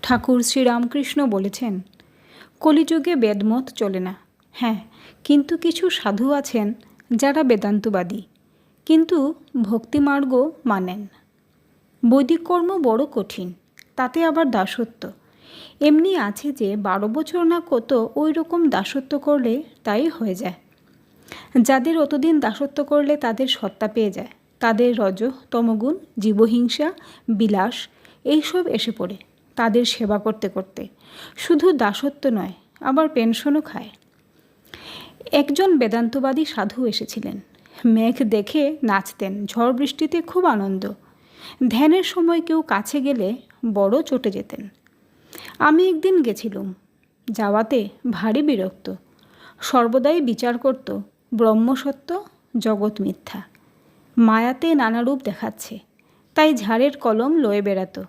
ঠাকুর শ্রীরামকৃষ্ণ বলেছেন, কলিযুগে বেদমত চলে না। হ্যাঁ, কিন্তু কিছু সাধু আছেন যারা বেদান্তবাদী, কিন্তু ভক্তিমার্গ মানেন। বৈদিক কর্ম বড় কঠিন, তাতে আবার দাসত্ব। এমনি আছে যে 12 বছর না কত ওই রকম দাসত্ব করলে তাই হয়ে যায়। যাদের অতদিন দাসত্ব করলে তাদের সত্তা পেয়ে যায়, তাদের রজ তমগুণ, জীবহিংসা, বিলাস এইসব এসে পড়ে তাদের সেবা করতে করতে। শুধু দাসত্ব নয়, আবার পেনশনও খায়। একজন বেদান্তবাদী সাধু এসেছিলেন। মেঘ দেখে নাচতেন, ঝড় বৃষ্টিতে খুব আনন্দ। ধ্যানের সময় কেউ কাছে গেলে বড় চটে যেতেন। আমি একদিন গেছিলুম, যাওয়াতে ভারী বিরক্ত। সর্বদাই বিচার করত, ব্রহ্মসত্য, জগৎ মিথ্যা। মায়াতে নানা রূপ দেখাচ্ছে, তাই ঝাড়ের কলম লয়ে বেড়াতো।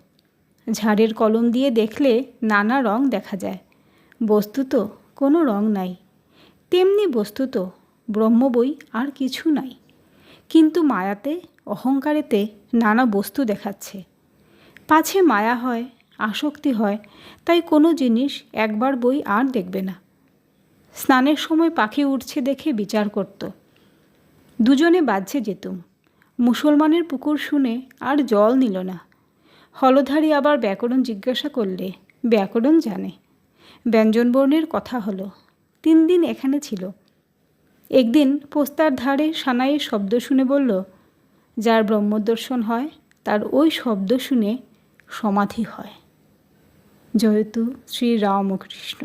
ঝাড়ের কলম দিয়ে দেখলে নানা রং দেখা যায়, বস্তুত কোনো রং নাই। তেমনি বস্তুত ব্রহ্ম বই আর কিছু নাই, কিন্তু মায়াতে, অহংকারেতে নানা বস্তু দেখাচ্ছে। পাছে মায়া হয়, আসক্তি হয়, তাই কোনো জিনিস একবার বই আর দেখবে না। স্নানের সময় পাখি উঠছে দেখে বিচার করত। দুজনে বাহ্যে যেতুম। মুসলমানের পুকুর শুনে আর জল নিল না। হলধারী আবার ব্যাকরণ জিজ্ঞাসা করলে ব্যাকরণ জানে। ব্যঞ্জনবর্ণের কথা হলো। 3 দিন এখানে ছিল। একদিন পোস্তার ধারে সানাইয়ের শব্দ শুনে বলল, যার ব্রহ্মদর্শন হয় তার ওই শব্দ শুনে সমাধি হয়। জয়তু শ্রীরামকৃষ্ণ।